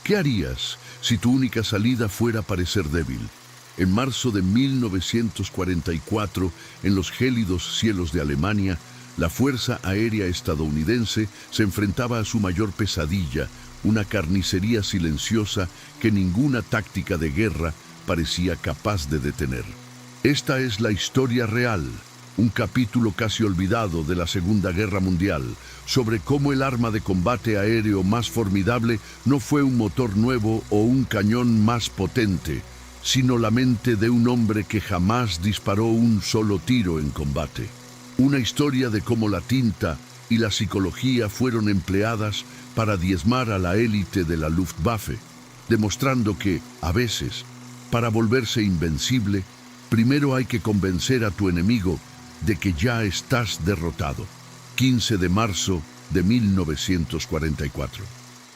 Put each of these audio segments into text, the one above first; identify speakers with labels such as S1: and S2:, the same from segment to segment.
S1: ¿Qué harías si tu única salida fuera parecer débil? En marzo de 1944, en los gélidos cielos de Alemania, la Fuerza Aérea estadounidense se enfrentaba a su mayor pesadilla, una carnicería silenciosa que ninguna táctica de guerra parecía capaz de detener. Esta es la historia real, un capítulo casi olvidado de la Segunda Guerra Mundial, sobre cómo el arma de combate aéreo más formidable no fue un motor nuevo o un cañón más potente, sino la mente de un hombre que jamás disparó un solo tiro en combate. Una historia de cómo la tinta y la psicología fueron empleadas para diezmar a la élite de la Luftwaffe, demostrando que, a veces, para volverse invencible, primero hay que convencer a tu enemigo de que ya estás derrotado. 15 de marzo de 1944.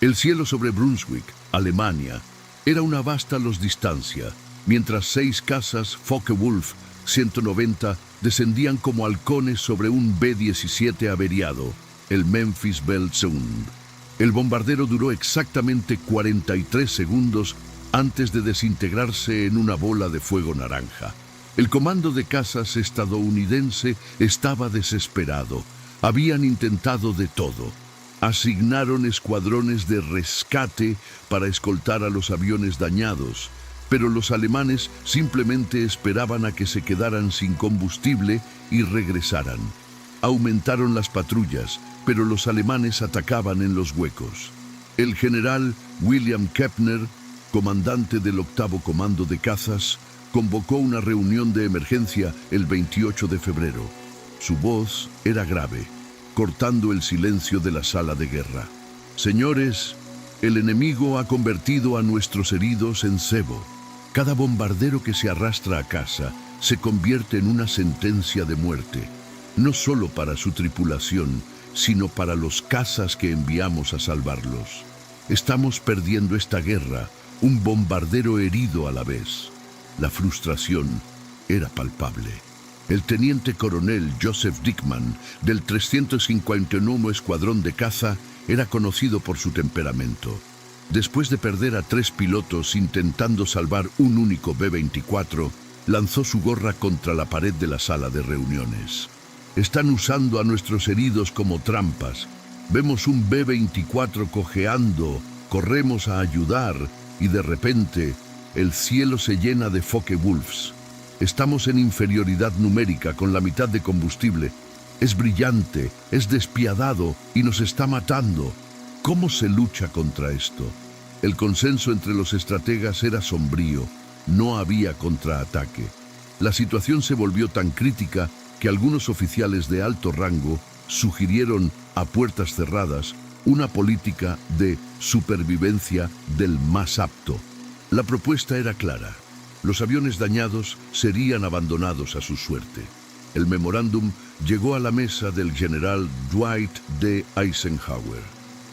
S1: El cielo sobre Brunswick, Alemania, era una vasta distancia, mientras 6 cazas Focke-Wulf 190 descendían como halcones sobre un B-17 averiado, el Memphis Belle Sound. El bombardero duró exactamente 43 segundos antes de desintegrarse en una bola de fuego naranja. El comando de cazas estadounidense estaba desesperado. Habían intentado de todo. Asignaron escuadrones de rescate para escoltar a los aviones dañados, pero los alemanes simplemente esperaban a que se quedaran sin combustible y regresaran. Aumentaron las patrullas, pero los alemanes atacaban en los huecos. El general William Kepner, comandante del 8º Comando de Cazas, convocó una reunión de emergencia el 28 de febrero. Su voz era grave, cortando el silencio de la sala de guerra. Señores, el enemigo ha convertido a nuestros heridos en cebo. Cada bombardero que se arrastra a casa se convierte en una sentencia de muerte, no solo para su tripulación, sino para los cazas que enviamos a salvarlos. Estamos perdiendo esta guerra, un bombardero herido a la vez. La frustración era palpable. El teniente coronel Joseph Dickman, del 351 Escuadrón de Caza, era conocido por su temperamento. Después de perder a 3 pilotos intentando salvar un único B-24, lanzó su gorra contra la pared de la sala de reuniones. Están usando a nuestros heridos como trampas. Vemos un B-24 cojeando, corremos a ayudar y de repente el cielo se llena de Focke-Wulfs. Estamos en inferioridad numérica con la mitad de combustible. Es brillante, es despiadado y nos está matando. ¿Cómo se lucha contra esto? El consenso entre los estrategas era sombrío. No había contraataque. La situación se volvió tan crítica que algunos oficiales de alto rango sugirieron, a puertas cerradas, una política de supervivencia del más apto. La propuesta era clara. Los aviones dañados serían abandonados a su suerte. El memorándum llegó a la mesa del general Dwight D. Eisenhower.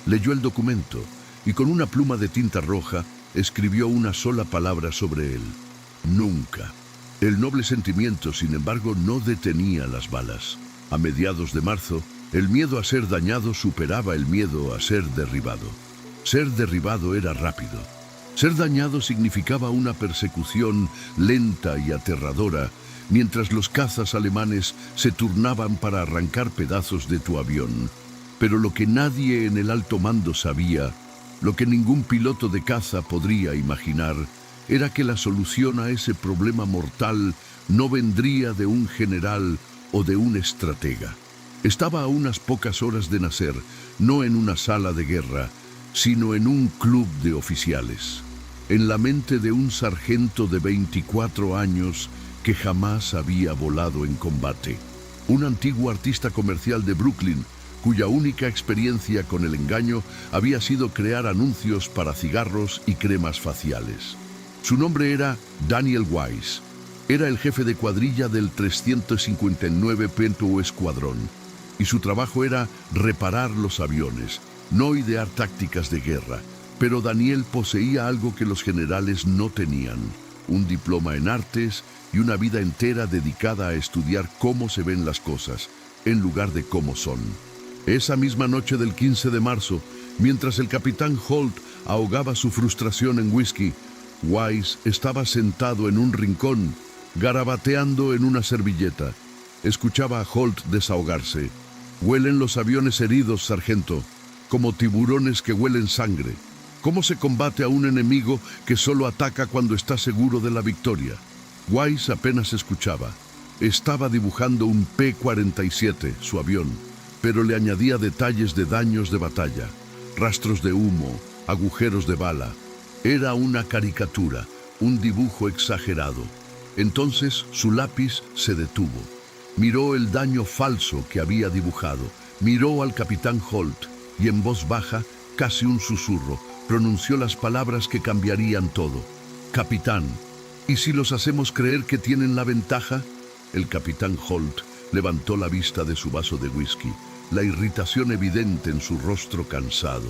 S1: Leyó el documento y con una pluma de tinta roja escribió una sola palabra sobre él: nunca. El noble sentimiento, sin embargo, no detenía las balas. A mediados de marzo, el miedo a ser dañado superaba el miedo a ser derribado. Ser derribado era rápido. Ser dañado significaba una persecución lenta y aterradora, mientras los cazas alemanes se turnaban para arrancar pedazos de tu avión. Pero lo que nadie en el alto mando sabía, lo que ningún piloto de caza podría imaginar, era que la solución a ese problema mortal no vendría de un general o de un estratega. Estaba a unas pocas horas de nacer, no en una sala de guerra, sino en un club de oficiales, en la mente de un sargento de 24 años que jamás había volado en combate. Un antiguo artista comercial de Brooklyn, cuya única experiencia con el engaño había sido crear anuncios para cigarros y cremas faciales. Su nombre era Daniel Wise. Era el jefe de cuadrilla del 359 Pentow Escuadrón, y su trabajo era reparar los aviones, no idear tácticas de guerra. Pero Daniel poseía algo que los generales no tenían: un diploma en artes y una vida entera dedicada a estudiar cómo se ven las cosas, en lugar de cómo son. Esa misma noche del 15 de marzo, mientras el capitán Holt ahogaba su frustración en whisky. Wise estaba sentado en un rincón, garabateando en una servilleta. Escuchaba a Holt desahogarse. «Huelen los aviones heridos, sargento, como tiburones que huelen sangre. ¿Cómo se combate a un enemigo que solo ataca cuando está seguro de la victoria?» Wise apenas escuchaba. Estaba dibujando un P-47, su avión, pero le añadía detalles de daños de batalla, rastros de humo, agujeros de bala. Era una caricatura, un dibujo exagerado. Entonces su lápiz se detuvo. Miró el daño falso que había dibujado. Miró al capitán Holt y en voz baja, casi un susurro, pronunció las palabras que cambiarían todo. «Capitán, ¿y si los hacemos creer que tienen la ventaja?» El capitán Holt levantó la vista de su vaso de whisky, la irritación evidente en su rostro cansado.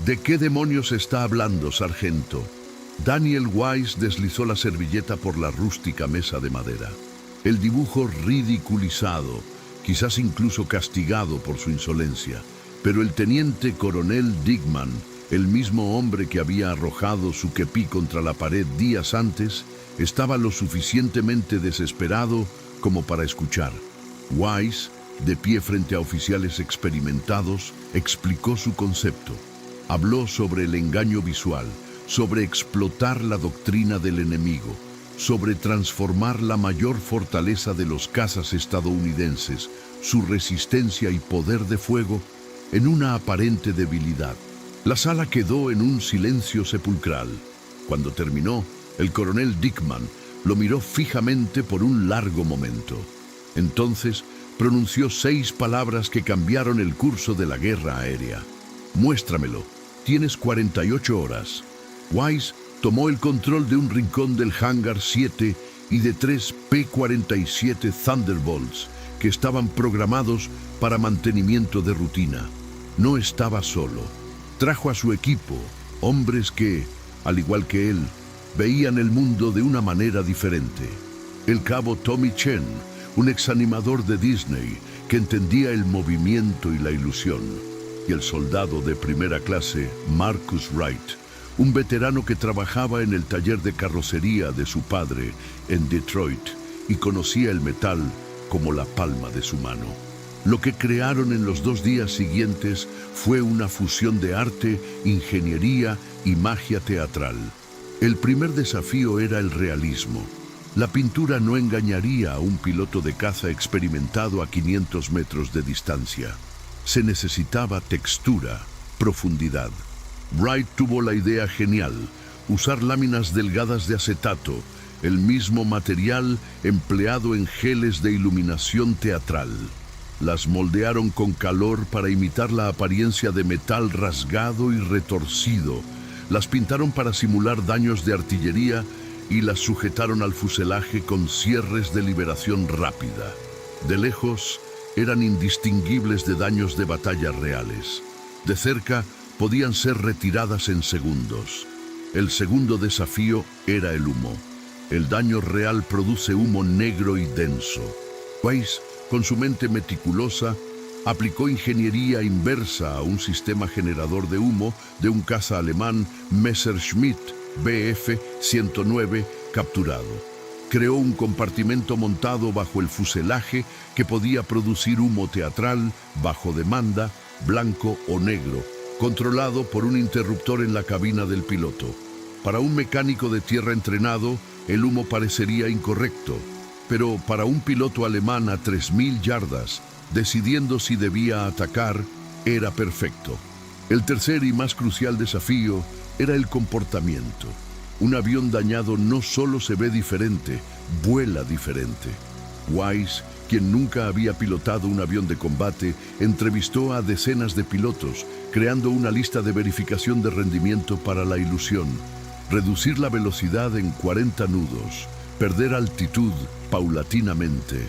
S1: «¿De qué demonios está hablando, sargento?» Daniel Wise deslizó la servilleta por la rústica mesa de madera. El dibujo ridiculizado, quizás incluso castigado por su insolencia, pero el teniente coronel Dickman, el mismo hombre que había arrojado su kepí contra la pared días antes, estaba lo suficientemente desesperado como para escuchar. Wise, de pie frente a oficiales experimentados, explicó su concepto. Habló sobre el engaño visual, sobre explotar la doctrina del enemigo, sobre transformar la mayor fortaleza de los cazas estadounidenses, su resistencia y poder de fuego, en una aparente debilidad. La sala quedó en un silencio sepulcral. Cuando terminó, el coronel Dickman lo miró fijamente por un largo momento. Entonces pronunció 6 palabras que cambiaron el curso de la guerra aérea. «Muéstramelo. Tienes 48 horas». Wise tomó el control de un rincón del Hangar 7 y de 3 P-47 Thunderbolts que estaban programados para mantenimiento de rutina. No estaba solo. Trajo a su equipo, hombres que, al igual que él, veían el mundo de una manera diferente. El cabo Tommy Chen, un exanimador de Disney que entendía el movimiento y la ilusión, y el soldado de primera clase Marcus Wright, un veterano que trabajaba en el taller de carrocería de su padre en Detroit y conocía el metal como la palma de su mano. Lo que crearon en los 2 días siguientes fue una fusión de arte, ingeniería y magia teatral. El primer desafío era el realismo. La pintura no engañaría a un piloto de caza experimentado a 500 metros de distancia. Se necesitaba textura, profundidad. Wright tuvo la idea genial, usar láminas delgadas de acetato, el mismo material empleado en geles de iluminación teatral. Las moldearon con calor para imitar la apariencia de metal rasgado y retorcido. Las pintaron para simular daños de artillería y las sujetaron al fuselaje con cierres de liberación rápida. De lejos, eran indistinguibles de daños de batalla reales. De cerca, podían ser retiradas en segundos. El segundo desafío era el humo. El daño real produce humo negro y denso. Weiss, con su mente meticulosa, aplicó ingeniería inversa a un sistema generador de humo de un caza alemán Messerschmitt Bf-109 capturado. Creó un compartimento montado bajo el fuselaje que podía producir humo teatral, bajo demanda, blanco o negro, controlado por un interruptor en la cabina del piloto. Para un mecánico de tierra entrenado, el humo parecería incorrecto, pero para un piloto alemán a 3000 yardas, decidiendo si debía atacar, era perfecto. El tercer y más crucial desafío era el comportamiento. Un avión dañado no solo se ve diferente, vuela diferente. Wise, quien nunca había pilotado un avión de combate, entrevistó a decenas de pilotos, creando una lista de verificación de rendimiento para la ilusión. Reducir la velocidad en 40 nudos, perder altitud paulatinamente,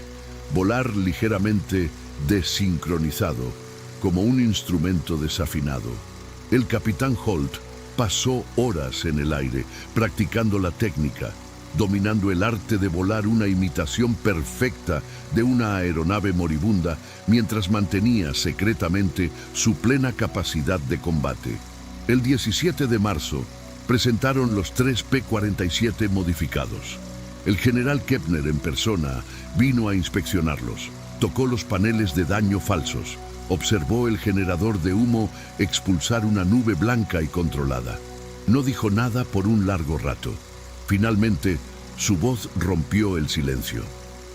S1: volar ligeramente desincronizado, como un instrumento desafinado. El capitán Holt pasó horas en el aire, practicando la técnica, dominando el arte de volar una imitación perfecta de una aeronave moribunda, mientras mantenía secretamente su plena capacidad de combate. El 17 de marzo, presentaron los 3 P-47 modificados. El general Kepner en persona vino a inspeccionarlos, tocó los paneles de daño falsos, observó el generador de humo expulsar una nube blanca y controlada. No dijo nada por un largo rato. Finalmente, su voz rompió el silencio.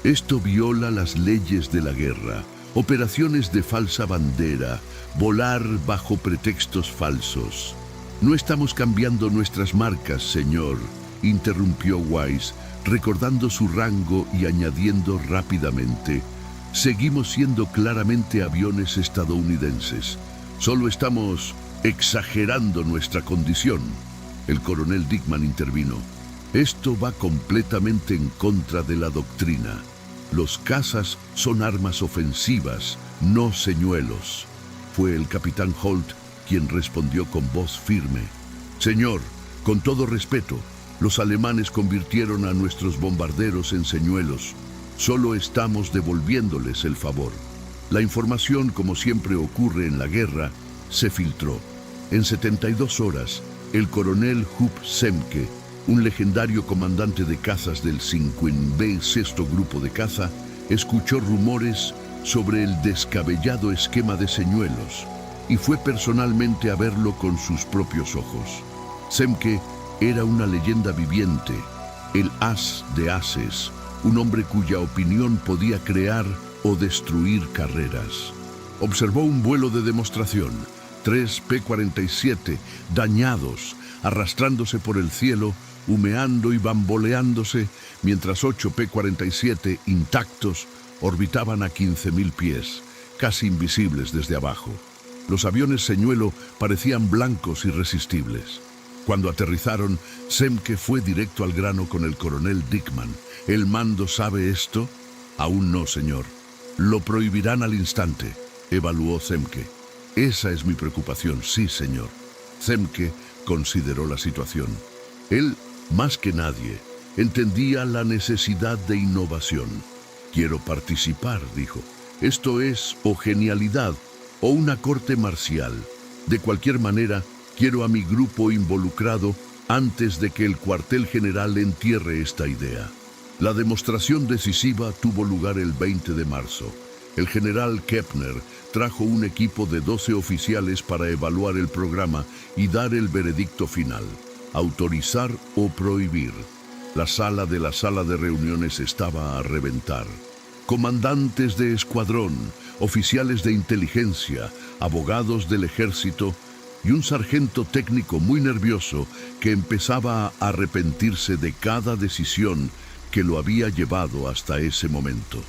S1: Esto viola las leyes de la guerra. Operaciones de falsa bandera, volar bajo pretextos falsos. No estamos cambiando nuestras marcas, señor, interrumpió Wise, recordando su rango y añadiendo rápidamente: seguimos siendo claramente aviones estadounidenses. Solo estamos exagerando nuestra condición. El coronel Dickman intervino. Esto va completamente en contra de la doctrina. Los cazas son armas ofensivas, no señuelos. Fue el capitán Holt quien respondió con voz firme. Señor, con todo respeto, los alemanes convirtieron a nuestros bombarderos en señuelos. Solo estamos devolviéndoles el favor. La información, como siempre ocurre en la guerra, se filtró. En 72 horas, el coronel Huub Semke, un legendario comandante de cazas del 5B Sexto Grupo de Caza, escuchó rumores sobre el descabellado esquema de señuelos y fue personalmente a verlo con sus propios ojos. Semke era una leyenda viviente, el as de ases, un hombre cuya opinión podía crear o destruir carreras. Observó un vuelo de demostración, 3 P-47 dañados, arrastrándose por el cielo, humeando y bamboleándose, mientras 8 P-47 intactos orbitaban a 15.000 pies, casi invisibles desde abajo. Los aviones señuelo parecían blancos irresistibles. Cuando aterrizaron, Semke fue directo al grano con el coronel Dickman. ¿El mando sabe esto? Aún no, señor. Lo prohibirán al instante, evaluó Semke. Esa es mi preocupación, sí, señor. Semke consideró la situación. Él, más que nadie, entendía la necesidad de innovación. Quiero participar, dijo. Esto es o genialidad o una corte marcial. De cualquier manera, quiero a mi grupo involucrado antes de que el cuartel general entierre esta idea. La demostración decisiva tuvo lugar el 20 de marzo. El general Kepner trajo un equipo de 12 oficiales para evaluar el programa y dar el veredicto final: autorizar o prohibir. La sala de reuniones estaba a reventar. Comandantes de escuadrón, oficiales de inteligencia, abogados del ejército y un sargento técnico muy nervioso que empezaba a arrepentirse de cada decisión que lo había llevado hasta ese momento.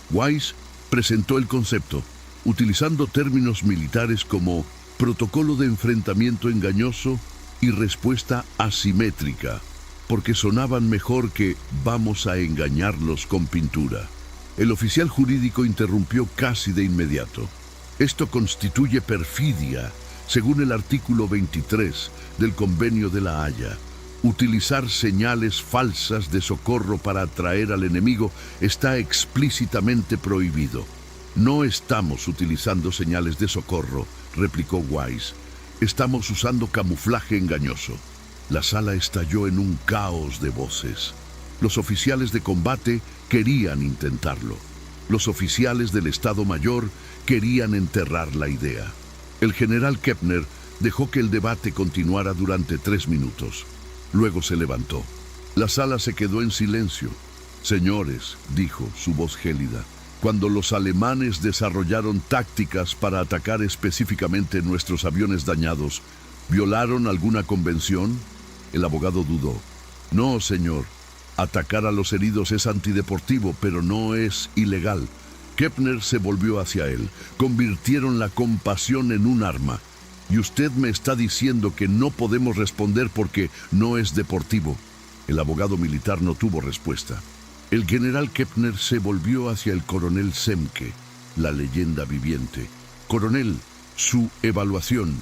S1: Wise presentó el concepto, utilizando términos militares como protocolo de enfrentamiento engañoso y respuesta asimétrica, porque sonaban mejor que vamos a engañarlos con pintura. El oficial jurídico interrumpió casi de inmediato. Esto constituye perfidia, según el artículo 23 del Convenio de La Haya. Utilizar señales falsas de socorro para atraer al enemigo está explícitamente prohibido. No estamos utilizando señales de socorro, replicó Wise. Estamos usando camuflaje engañoso. La sala estalló en un caos de voces. Los oficiales de combate querían intentarlo. Los oficiales del Estado Mayor querían enterrar la idea. El general Kepner dejó que el debate continuara durante 3 minutos. Luego se levantó. La sala se quedó en silencio. Señores, dijo, su voz gélida, cuando los alemanes desarrollaron tácticas para atacar específicamente nuestros aviones dañados, ¿violaron alguna convención? El abogado dudó. No, señor. Atacar a los heridos es antideportivo, pero no es ilegal. Kepner se volvió hacia él. Convirtieron la compasión en un arma. Y usted me está diciendo que no podemos responder porque no es deportivo. El abogado militar no tuvo respuesta. El general Kepner se volvió hacia el coronel Semke, la leyenda viviente. Coronel, su evaluación.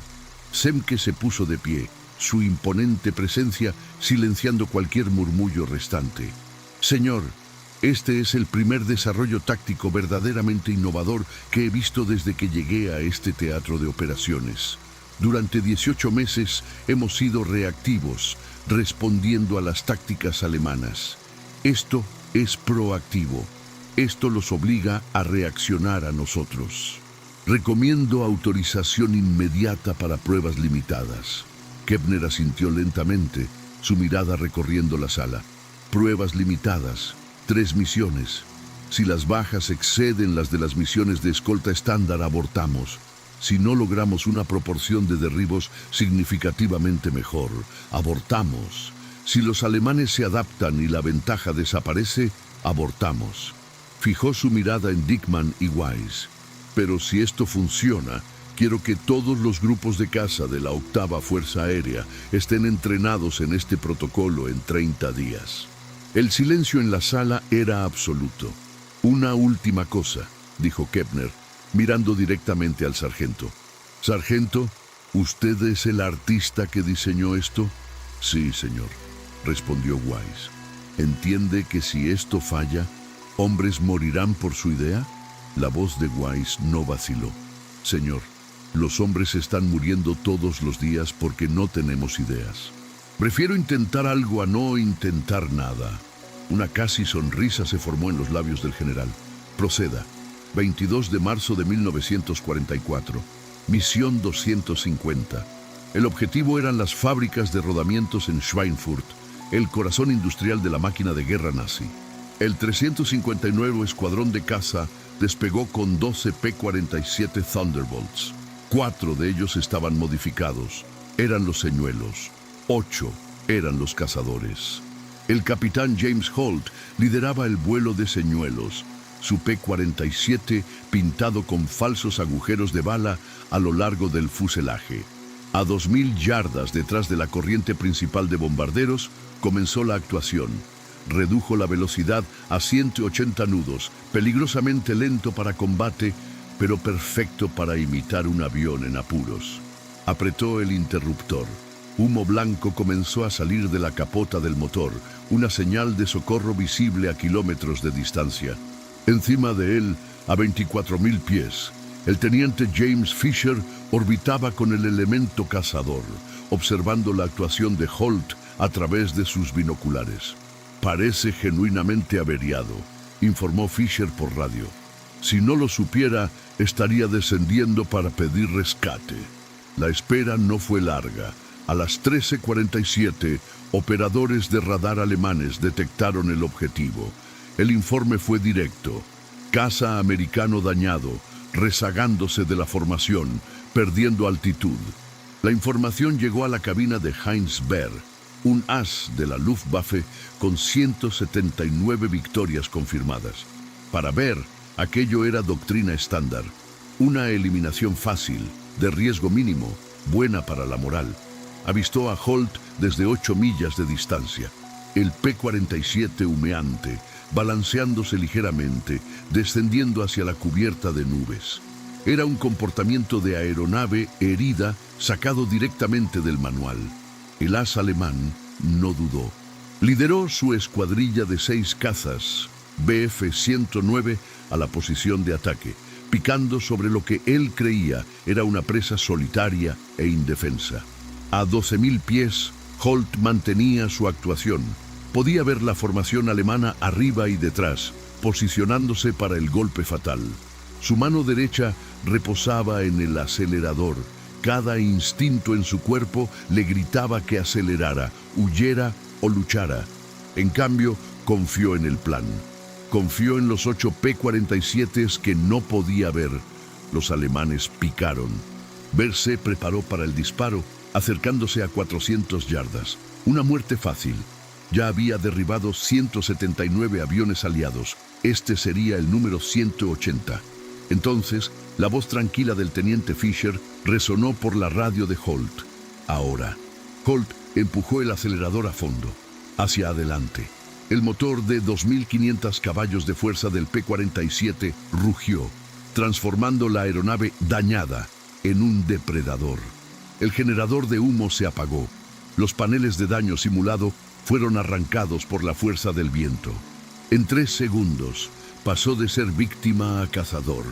S1: Semke se puso de pie, su imponente presencia silenciando cualquier murmullo restante. Señor, este es el primer desarrollo táctico verdaderamente innovador que he visto desde que llegué a este teatro de operaciones. Durante 18 meses hemos sido reactivos, respondiendo a las tácticas alemanas. Esto es proactivo. Esto los obliga a reaccionar a nosotros. Recomiendo autorización inmediata para pruebas limitadas. Kepner asintió lentamente, su mirada recorriendo la sala. Pruebas limitadas, 3 misiones. Si las bajas exceden las de las misiones de escolta estándar, abortamos. Si no logramos una proporción de derribos significativamente mejor, abortamos. Si los alemanes se adaptan y la ventaja desaparece, abortamos. Fijó su mirada en Dickmann y Wise. Pero si esto funciona, quiero que todos los grupos de caza de la 8ª Fuerza Aérea estén entrenados en este protocolo en 30 días. El silencio en la sala era absoluto. Una última cosa, dijo Kepner, mirando directamente al sargento. Sargento, ¿usted es el artista que diseñó esto? Sí, señor, respondió Wise. ¿Entiende que si esto falla, hombres morirán por su idea? La voz de Wise no vaciló. Señor, los hombres están muriendo todos los días porque no tenemos ideas. Prefiero intentar algo a no intentar nada. Una casi sonrisa se formó en los labios del general. Proceda. 22 de marzo de 1944. Misión 250. El objetivo eran las fábricas de rodamientos en Schweinfurt, el corazón industrial de la máquina de guerra nazi. El 359 Escuadrón de Caza despegó con 12 P-47 Thunderbolts. 4 de ellos estaban modificados. Eran los señuelos. 8 eran los cazadores. El capitán James Holt lideraba el vuelo de señuelos, su P-47 pintado con falsos agujeros de bala a lo largo del fuselaje. A 2000 yardas detrás de la corriente principal de bombarderos, comenzó la actuación. Redujo la velocidad a 180 nudos, peligrosamente lento para combate, pero perfecto para imitar un avión en apuros. Apretó el interruptor. Humo blanco comenzó a salir de la capota del motor, una señal de socorro visible a kilómetros de distancia. Encima de él, a 24.000 pies, el teniente James Fisher orbitaba con el elemento cazador, observando la actuación de Holt a través de sus binoculares. Parece genuinamente averiado, informó Fisher por radio. Si no lo supiera, estaría descendiendo para pedir rescate. La espera no fue larga. A las 13:47, operadores de radar alemanes detectaron el objetivo. El informe fue directo. Caza americano dañado, rezagándose de la formación, perdiendo altitud. La información llegó a la cabina de Heinz Baer, un as de la Luftwaffe con 179 victorias confirmadas. Para Baer, aquello era doctrina estándar. Una eliminación fácil, de riesgo mínimo, buena para la moral. Avistó a Holt desde 8 millas de distancia. El P-47 humeante, balanceándose ligeramente, descendiendo hacia la cubierta de nubes. Era un comportamiento de aeronave herida sacado directamente del manual. El as alemán no dudó. Lideró su escuadrilla de 6 cazas, Bf-109, a la posición de ataque, picando sobre lo que él creía era una presa solitaria e indefensa. A 12.000 pies, Holt mantenía su actuación. Podía ver la formación alemana arriba y detrás, posicionándose para el golpe fatal. Su mano derecha reposaba en el acelerador. Cada instinto en su cuerpo le gritaba que acelerara, huyera o luchara. En cambio, confió en el plan. Confió en los 8 P-47 que no podía ver. Los alemanes picaron. Baer se preparó para el disparo, acercándose a 400 yardas. Una muerte fácil. Ya había derribado 179 aviones aliados. Este sería el número 180. Entonces, la voz tranquila del teniente Fisher resonó por la radio de Holt. Ahora. Holt empujó el acelerador a fondo, hacia adelante. El motor de 2.500 caballos de fuerza del P-47 rugió, transformando la aeronave dañada en un depredador. El generador de humo se apagó. Los paneles de daño simulado fueron arrancados por la fuerza del viento. En 3 segundos, pasó de ser víctima a cazador.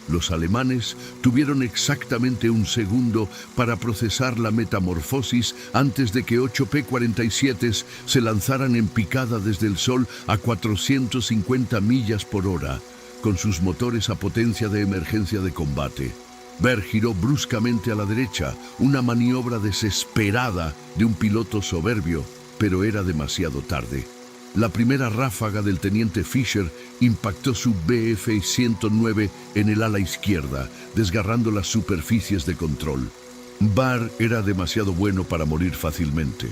S1: Los alemanes tuvieron exactamente un segundo para procesar la metamorfosis antes de que 8 P-47 se lanzaran en picada desde el Sol a 450 millas por hora, con sus motores a potencia de emergencia de combate. Baer giró bruscamente a la derecha, una maniobra desesperada de un piloto soberbio, pero era demasiado tarde. La primera ráfaga del teniente Fisher impactó su Bf-109 en el ala izquierda, desgarrando las superficies de control. Baer era demasiado bueno para morir fácilmente.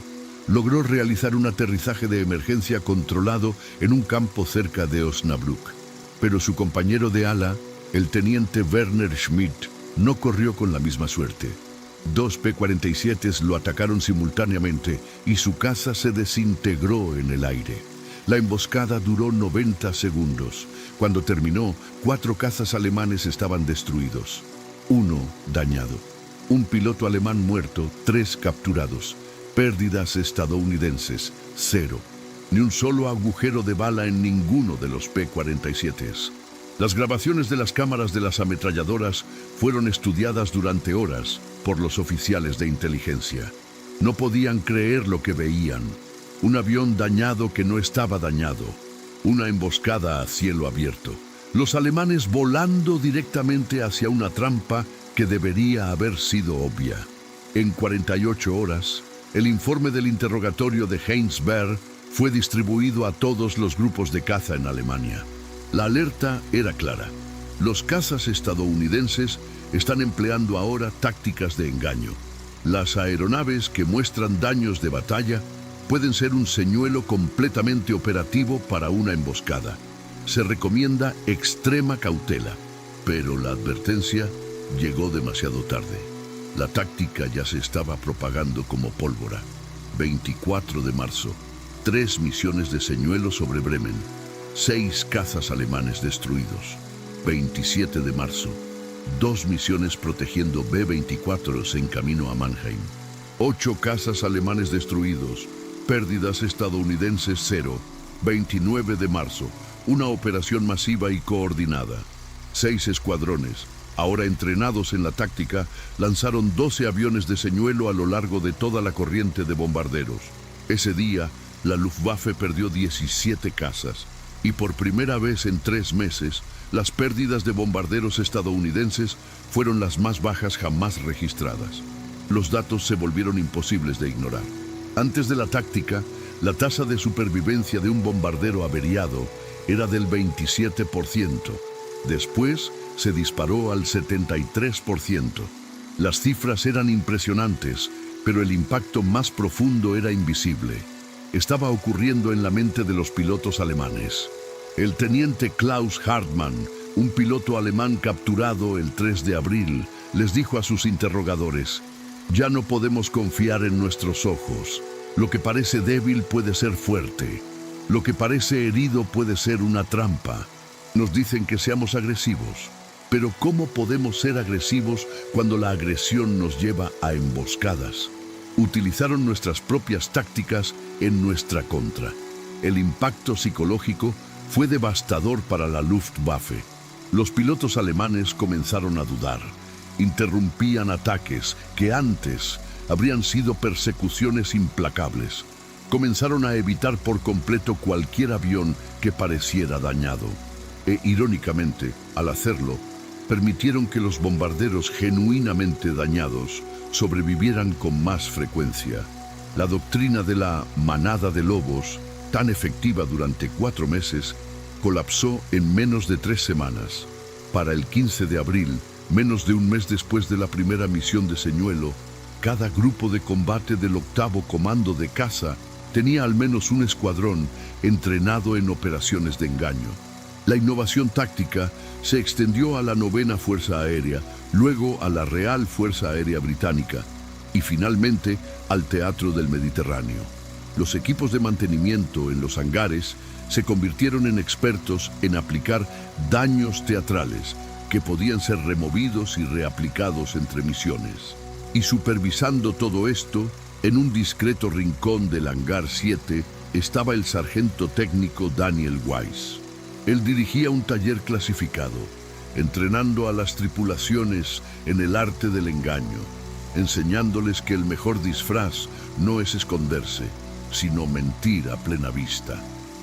S1: Logró realizar un aterrizaje de emergencia controlado en un campo cerca de Osnabrück. Pero su compañero de ala, el teniente Werner Schmidt, no corrió con la misma suerte. 2 P-47 lo atacaron simultáneamente y su caza se desintegró en el aire. La emboscada duró 90 segundos. Cuando terminó, 4 cazas alemanes estaban destruidos. 1 dañado. Un piloto alemán muerto, 3 capturados. Pérdidas estadounidenses, 0. Ni un solo agujero de bala en ninguno de los P-47. Las grabaciones de las cámaras de las ametralladoras fueron estudiadas durante horas por los oficiales de inteligencia. No podían creer lo que veían. Un avión dañado que no estaba dañado. Una emboscada a cielo abierto. Los alemanes volando directamente hacia una trampa que debería haber sido obvia. En 48 horas, el informe del interrogatorio de Heinz Baer fue distribuido a todos los grupos de caza en Alemania. La alerta era clara. Los cazas estadounidenses están empleando ahora tácticas de engaño. Las aeronaves que muestran daños de batalla pueden ser un señuelo completamente operativo para una emboscada. Se recomienda extrema cautela, pero la advertencia llegó demasiado tarde. La táctica ya se estaba propagando como pólvora. 24 de marzo, 3 misiones de señuelo sobre Bremen. 6 cazas alemanes destruidos. 27 de marzo, 2 misiones protegiendo B-24 en camino a Mannheim. 8 cazas alemanes destruidos. Pérdidas estadounidenses 0. 29 de marzo, una operación masiva y coordinada. 6 escuadrones, ahora entrenados en la táctica, lanzaron 12 aviones de señuelo a lo largo de toda la corriente de bombarderos. Ese día, la Luftwaffe perdió 17 cazas. Y por primera vez en 3 meses, las pérdidas de bombarderos estadounidenses fueron las más bajas jamás registradas. Los datos se volvieron imposibles de ignorar. Antes de la táctica, la tasa de supervivencia de un bombardero averiado era del 27%. Después, se disparó al 73%. Las cifras eran impresionantes, pero el impacto más profundo era invisible. Estaba ocurriendo en la mente de los pilotos alemanes. El teniente Klaus Hartmann, un piloto alemán capturado el 3 de abril, les dijo a sus interrogadores: «Ya no podemos confiar en nuestros ojos. Lo que parece débil puede ser fuerte. Lo que parece herido puede ser una trampa. Nos dicen que seamos agresivos. Pero ¿cómo podemos ser agresivos cuando la agresión nos lleva a emboscadas?» Utilizaron nuestras propias tácticas en nuestra contra. El impacto psicológico fue devastador para la Luftwaffe. Los pilotos alemanes comenzaron a dudar. Interrumpían ataques que antes habrían sido persecuciones implacables. Comenzaron a evitar por completo cualquier avión que pareciera dañado. E, irónicamente, al hacerlo, permitieron que los bombarderos genuinamente dañados sobrevivieran con más frecuencia. La doctrina de la manada de lobos, tan efectiva durante 4 meses, colapsó en menos de 3 semanas. Para el 15 de abril, menos de un mes después de la primera misión de señuelo, cada grupo de combate del 8º Comando de Caza tenía al menos un escuadrón entrenado en operaciones de engaño. La innovación táctica se extendió a la 9ª Fuerza Aérea, luego a la Real Fuerza Aérea Británica y finalmente al Teatro del Mediterráneo. Los equipos de mantenimiento en los hangares se convirtieron en expertos en aplicar daños teatrales que podían ser removidos y reaplicados entre misiones. Y supervisando todo esto, en un discreto rincón del hangar 7, estaba el sargento técnico Daniel Weiss. Él dirigía un taller clasificado. entrenando a las tripulaciones en el arte del engaño, enseñándoles que el mejor disfraz no es esconderse, sino mentir a plena vista.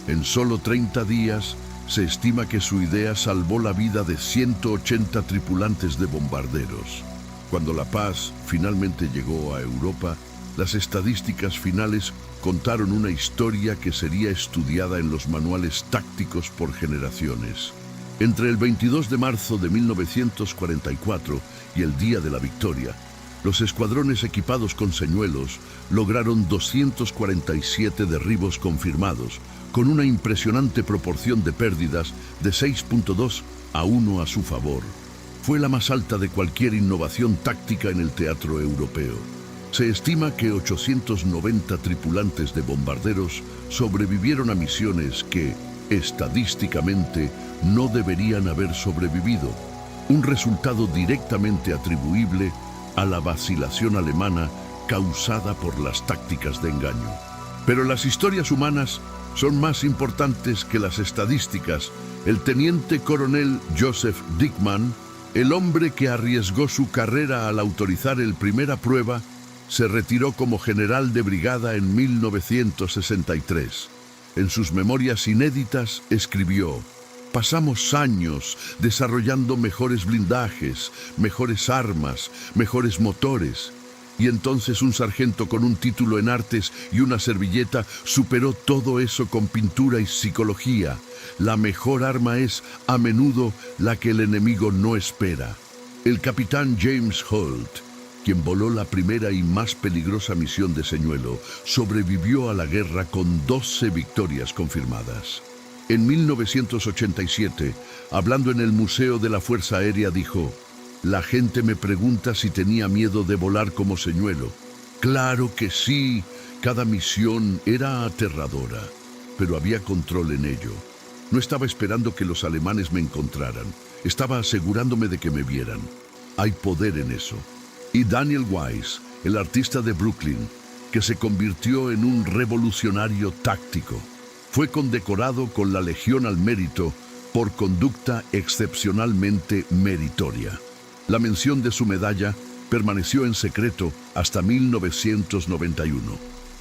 S1: En solo 30 días, se estima que su idea salvó la vida de 180 tripulantes de bombarderos. Cuando la paz finalmente llegó a Europa, las estadísticas finales contaron una historia que sería estudiada en los manuales tácticos por generaciones. Entre el 22 de marzo de 1944 y el Día de la Victoria, los escuadrones equipados con señuelos lograron 247 derribos confirmados, con una impresionante proporción de pérdidas de 6.2 a 1 a su favor. Fue la más alta de cualquier innovación táctica en el teatro europeo. Se estima que 890 tripulantes de bombarderos sobrevivieron a misiones que, estadísticamente, no deberían haber sobrevivido, un resultado directamente atribuible a la vacilación alemana causada por las tácticas de engaño. Pero las historias humanas son más importantes que las estadísticas. El teniente coronel Joseph Dickmann, el hombre que arriesgó su carrera al autorizar el primera prueba, se retiró como general de brigada en 1963. En sus memorias inéditas escribió: pasamos años desarrollando mejores blindajes, mejores armas, mejores motores. Y entonces un sargento con un título en artes y una servilleta superó todo eso con pintura y psicología. La mejor arma es, a menudo, la que el enemigo no espera. El capitán James Holt, quien voló la primera y más peligrosa misión de señuelo, sobrevivió a la guerra con 12 victorias confirmadas. En 1987, hablando en el Museo de la Fuerza Aérea, dijo: la gente me pregunta si tenía miedo de volar como señuelo. Claro que sí, cada misión era aterradora, pero había control en ello. No estaba esperando que los alemanes me encontraran, estaba asegurándome de que me vieran. Hay poder en eso. Y Daniel Wise, el artista de Brooklyn, que se convirtió en un revolucionario táctico, fue condecorado con la Legión al Mérito por conducta excepcionalmente meritoria. La mención de su medalla permaneció en secreto hasta 1991,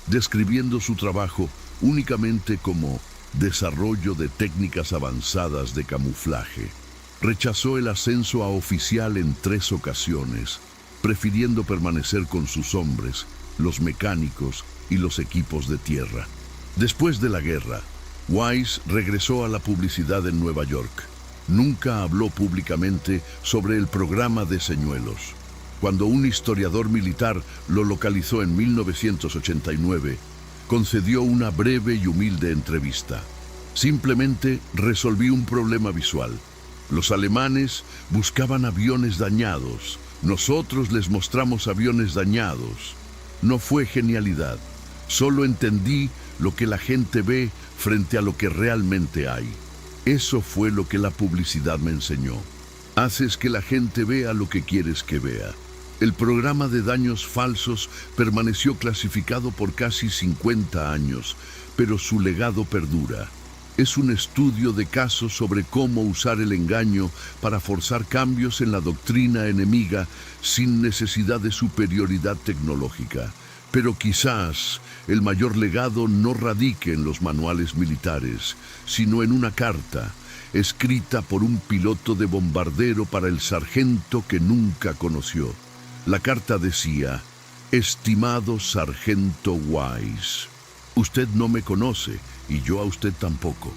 S1: describiendo su trabajo únicamente como desarrollo de técnicas avanzadas de camuflaje. Rechazó el ascenso a oficial en 3 ocasiones, prefiriendo permanecer con sus hombres, los mecánicos y los equipos de tierra. Después de la guerra, Wise regresó a la publicidad en Nueva York. Nunca habló públicamente sobre el programa de señuelos. Cuando un historiador militar lo localizó en 1989, concedió una breve y humilde entrevista. Simplemente resolví un problema visual. Los alemanes buscaban aviones dañados. Nosotros les mostramos aviones dañados. No fue genialidad. Solo entendí lo que la gente ve frente a lo que realmente hay. Eso fue lo que la publicidad me enseñó. Haces que la gente vea lo que quieres que vea. El programa de daños falsos permaneció clasificado por casi 50 años, pero su legado perdura. Es un estudio de casos sobre cómo usar el engaño para forzar cambios en la doctrina enemiga sin necesidad de superioridad tecnológica. Pero quizás el mayor legado no radique en los manuales militares, sino en una carta escrita por un piloto de bombardero para el sargento que nunca conoció. La carta decía: estimado sargento Wise, usted no me conoce y yo a usted tampoco,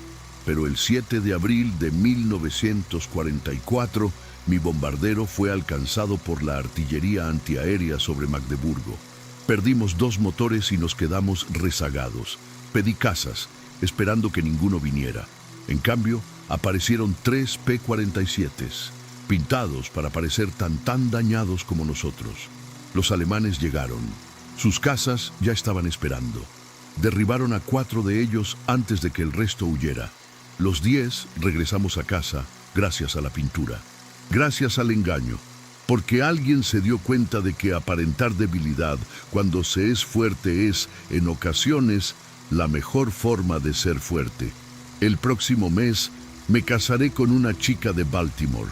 S1: pero el 7 de abril de 1944 mi bombardero fue alcanzado por la artillería antiaérea sobre Magdeburgo. Perdimos 2 motores y nos quedamos rezagados. Pedí casas, esperando que ninguno viniera. En cambio, aparecieron 3 P-47s, pintados para parecer tan dañados como nosotros. Los alemanes llegaron. Sus casas ya estaban esperando. Derribaron a 4 de ellos antes de que el resto huyera. Los 10 regresamos a casa gracias a la pintura, gracias al engaño. Porque alguien se dio cuenta de que aparentar debilidad cuando se es fuerte es, en ocasiones, la mejor forma de ser fuerte. El próximo mes me casaré con una chica de Baltimore.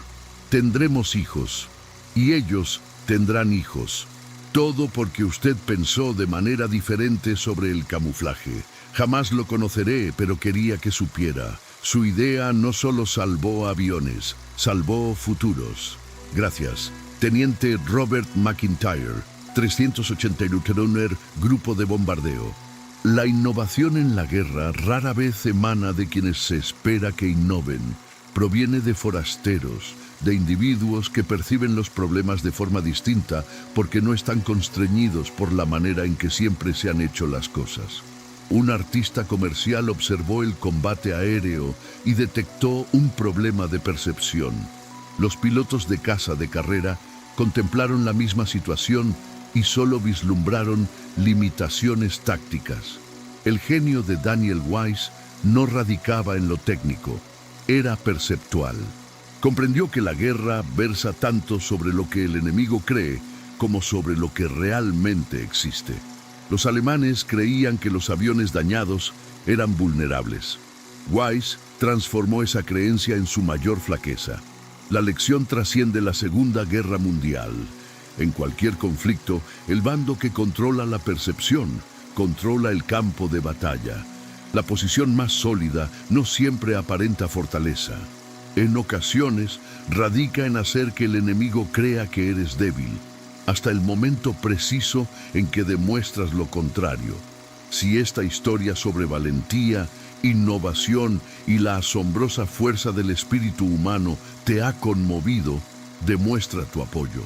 S1: tendremos hijos, y ellos tendrán hijos. Todo porque usted pensó de manera diferente sobre el camuflaje. Jamás lo conoceré, pero quería que supiera. Su idea no solo salvó aviones, salvó futuros. Gracias. Teniente Robert McIntyre, 381 Grupo de Bombardeo. La innovación en la guerra rara vez emana de quienes se espera que innoven. Proviene de forasteros, de individuos que perciben los problemas de forma distinta porque no están constreñidos por la manera en que siempre se han hecho las cosas. Un artista comercial observó el combate aéreo y detectó un problema de percepción. Los pilotos de caza de carrera contemplaron la misma situación y solo vislumbraron limitaciones tácticas. El genio de Daniel Wise no radicaba en lo técnico, era perceptual. Comprendió que la guerra versa tanto sobre lo que el enemigo cree como sobre lo que realmente existe. Los alemanes creían que los aviones dañados eran vulnerables. Wise transformó esa creencia en su mayor flaqueza. La lección trasciende la Segunda Guerra Mundial. En cualquier conflicto, el bando que controla la percepción controla el campo de batalla. La posición más sólida no siempre aparenta fortaleza. En ocasiones, radica en hacer que el enemigo crea que eres débil, hasta el momento preciso en que demuestras lo contrario. Si esta historia sobre valentía, innovación y la asombrosa fuerza del espíritu humano te ha conmovido, demuestra tu apoyo.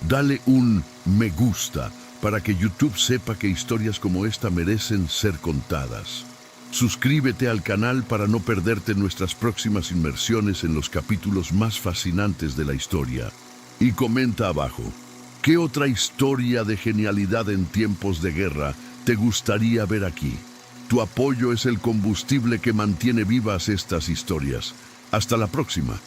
S1: Dale un me gusta para que YouTube sepa que historias como esta merecen ser contadas. Suscríbete al canal para no perderte nuestras próximas inmersiones en los capítulos más fascinantes de la historia. Y comenta abajo, ¿qué otra historia de genialidad en tiempos de guerra te gustaría ver aquí? Tu apoyo es el combustible que mantiene vivas estas historias. Hasta la próxima.